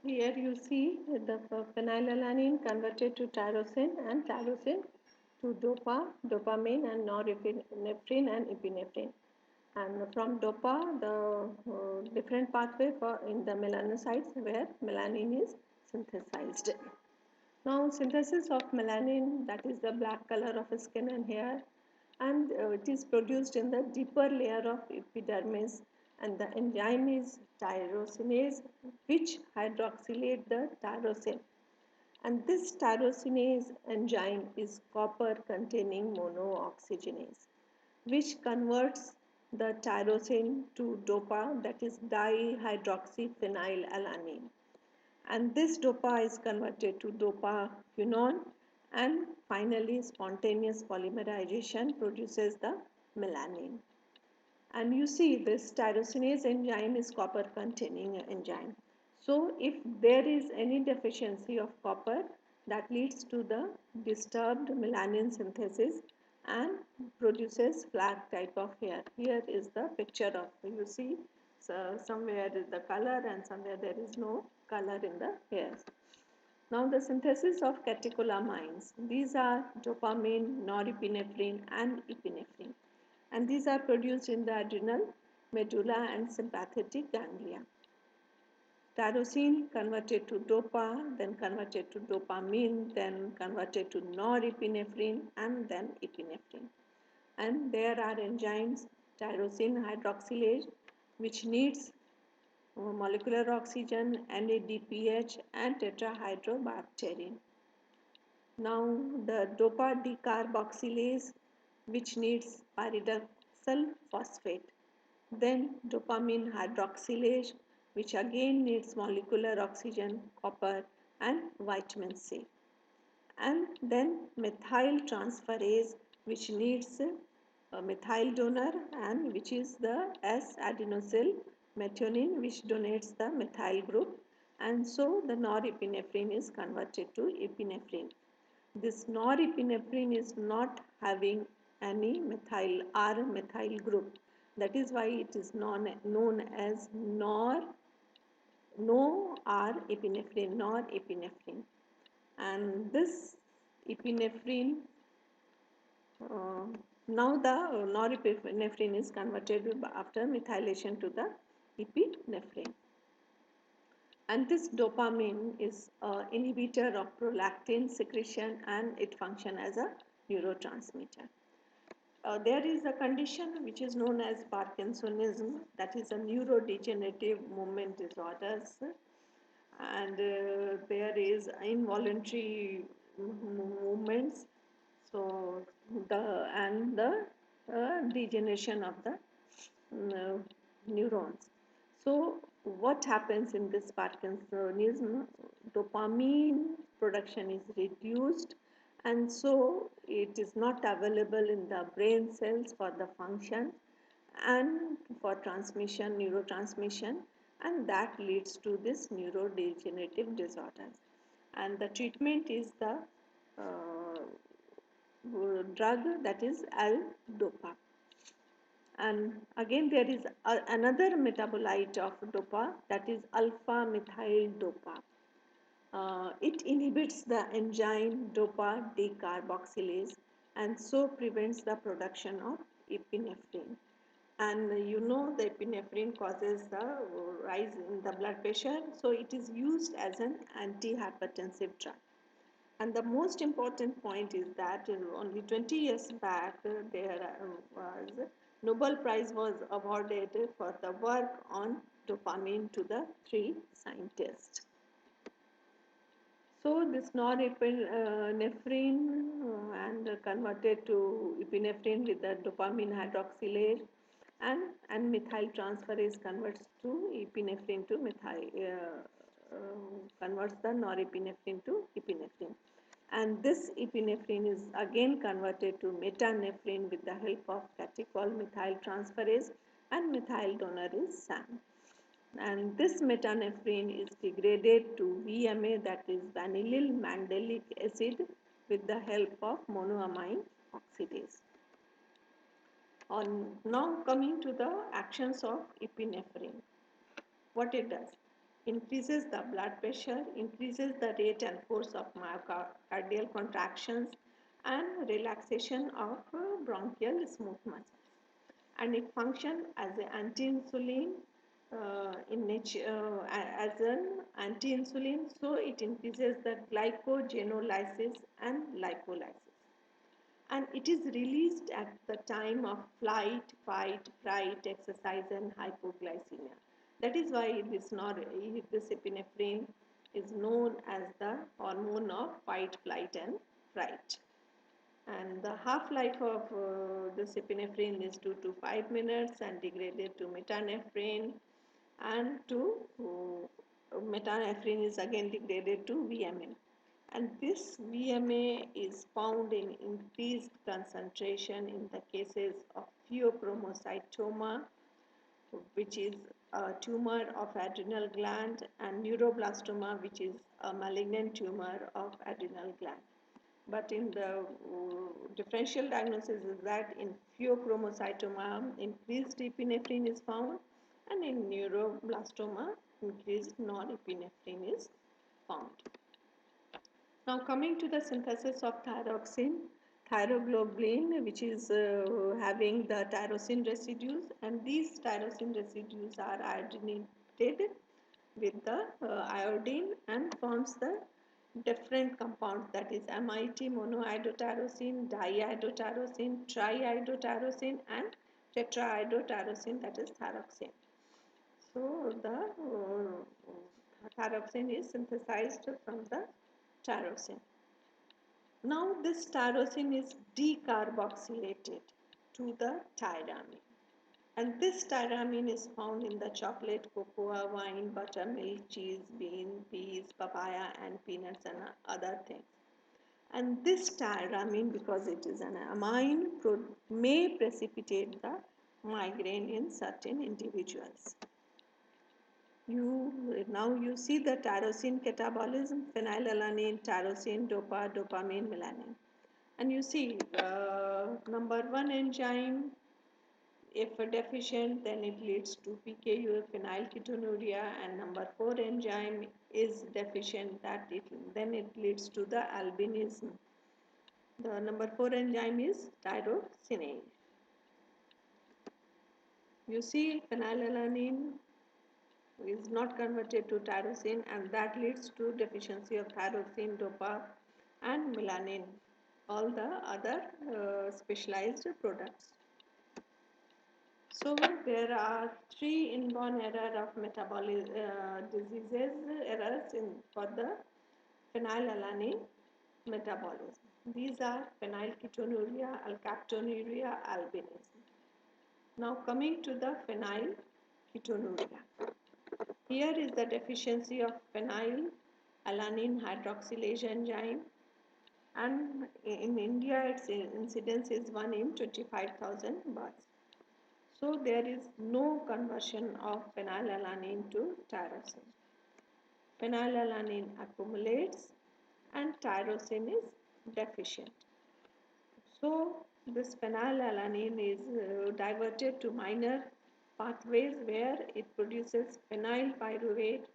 here you see the phenylalanine converted to tyrosine and tyrosine to dopamine and norepinephrine and epinephrine. And from DOPA, the different pathway for in the melanocytes where melanin is synthesized. Now, synthesis of melanin, that is the black color of skin and hair, and it is produced in the deeper layer of epidermis, and the enzyme is tyrosinase, which hydroxylate the tyrosine. And this tyrosinase enzyme is copper containing monooxygenase, which converts the tyrosine to DOPA, that is dihydroxyphenylalanine. And this DOPA is converted to dopaquinone, and finally spontaneous polymerization produces the melanin. And you see this tyrosinase enzyme is copper containing enzyme. So if there is any deficiency of copper, that leads to the disturbed melanin synthesis and produces flag type of hair. Here is the picture of, you see, so somewhere is the color and somewhere there is no color in the hairs. Now the synthesis of catecholamines. These are dopamine, norepinephrine and epinephrine. And these are produced in the adrenal, medulla and sympathetic ganglia. Tyrosine converted to dopa, then converted to dopamine, then converted to norepinephrine and then epinephrine. And there are enzymes, tyrosine hydroxylase, which needs molecular oxygen, NADPH and tetrahydrobacterin. Now the dopa decarboxylase, which needs pyridoxal phosphate. Then dopamine hydroxylase, which again needs molecular oxygen, copper and vitamin C. And then methyl transferase, which needs a methyl donor and which is the S-adenosyl methionine, which donates the methyl group, and so the norepinephrine is converted to epinephrine. This norepinephrine is not having any methyl R methyl group. That is why it is known as no R epinephrine, norepinephrine. And this epinephrine, uh, now the norepinephrine is converted after methylation to the epinephrine. And this dopamine is an inhibitor of prolactin secretion and it functions as a neurotransmitter. There is a condition which is known as Parkinsonism, that is a neurodegenerative movement disorders, and there is involuntary movements. So the degeneration of the uh, neurons. So what happens in this Parkinsonism? Dopamine production is reduced and so it is not available in the brain cells for the function and for transmission, neurotransmission, and that leads to this neurodegenerative disorders. And the treatment is the drug that is L-DOPA. And again there is another metabolite of DOPA, that is alpha methyl DOPA. It inhibits the enzyme DOPA decarboxylase and so prevents the production of epinephrine. And you know the epinephrine causes the rise in the blood pressure, so it is used as an antihypertensive drug. And the most important point is that only 20 years back there was Nobel Prize was awarded for the work on dopamine to the three scientists. So this norepinephrine and converted to epinephrine with the dopamine hydroxylase and methyl transferase converts to epinephrine to converts the norepinephrine to epinephrine. And this epinephrine is again converted to metanephrine with the help of catechol methyl transferase and methyl donor is SAM. And this metanephrine is degraded to VMA, that is vanillyl mandelic acid, with the help of monoamine oxidase. Now coming to the actions of epinephrine, what it does. increases the blood pressure, increases the rate and force of myocardial contractions, and relaxation of bronchial smooth muscles. And it functions as an anti-insulin in nature, as an anti-insulin, so it increases the glycogenolysis and lipolysis, and it is released at the time of flight, fight, fright, exercise, and hypoglycemia. That is why this epinephrine is known as the hormone of fight, flight, and fright. And the half-life of this epinephrine is 2 to 5 minutes and degraded to metanephrine, and to metanephrine is again degraded to VMA. And this VMA is found in increased concentration in the cases of pheochromocytoma, which is a tumor of adrenal gland, and neuroblastoma, which is a malignant tumor of adrenal gland. But in the differential diagnosis is that in pheochromocytoma, increased epinephrine is found, and in neuroblastoma, increased norepinephrine is found. Now coming to the synthesis of thyroxine, thyroglobulin, which is having the tyrosine residues, and these tyrosine residues are iodinated with the iodine and forms the different compounds, that is MIT, monoiodotyrosine, diiodotyrosine, triiodotyrosine, and tetraiodotyrosine, that is thyroxine. So the thyroxine is synthesized from the tyrosine. Now this tyrosine is decarboxylated to the tyramine. And this tyramine is found in the chocolate, cocoa, wine, buttermilk, cheese, bean, peas, papaya, and peanuts, and other things. And this tyramine, because it is an amine, may precipitate the migraine in certain individuals. Now you see the tyrosine catabolism: phenylalanine, tyrosine, dopa, dopamine, melanin. And you see number one enzyme, if deficient, then it leads to PKU, phenylketonuria, and number 4 enzyme is deficient, then it leads to the albinism. The number 4 enzyme is tyrosinase. You see, phenylalanine is not converted to tyrosine, and that leads to deficiency of tyrosine, dopa, and melanin, all the other specialized products. So there are 3 inborn errors of metabolic diseases, for the phenylalanine metabolism. These are phenylketonuria, alkaptonuria, albinism. Now coming to the phenylketonuria. Here is the deficiency of phenylalanine hydroxylase enzyme, and in India its incidence is 1 in 25,000 births. So there is no conversion of phenylalanine to tyrosine. Phenylalanine accumulates and tyrosine is deficient. So this phenylalanine is diverted to minor pathways where it produces phenyl pyruvate,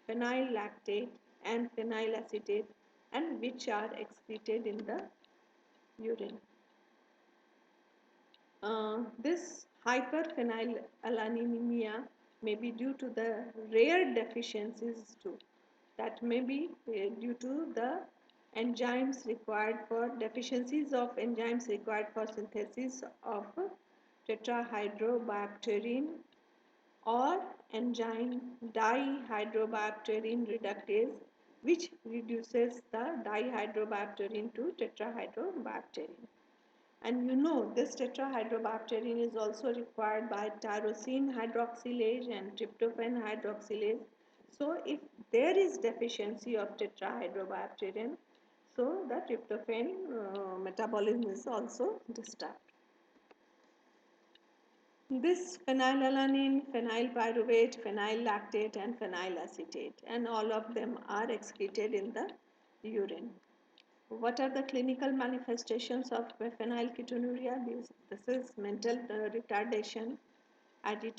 phenyl lactate, and phenyl acetate, and which are excreted in the urine. This hyperphenylalanemia may be due to the rare deficiencies too. That may be due to the enzymes required for deficiencies of enzymes required for synthesis of tetrahydrobiopterin, or enzyme dihydrobiopterin reductase, which reduces the dihydrobiopterin to tetrahydrobiopterin. And you know this tetrahydrobiopterin is also required by tyrosine hydroxylase and tryptophan hydroxylase. So if there is deficiency of tetrahydrobiopterin, so the tryptophan metabolism is also disturbed. This phenylalanine, phenyl pyruvate, phenyl lactate, and phenyl acetate, and all of them are excreted in the urine. What are the clinical manifestations of phenylketonuria? This is mental retardation, agitation,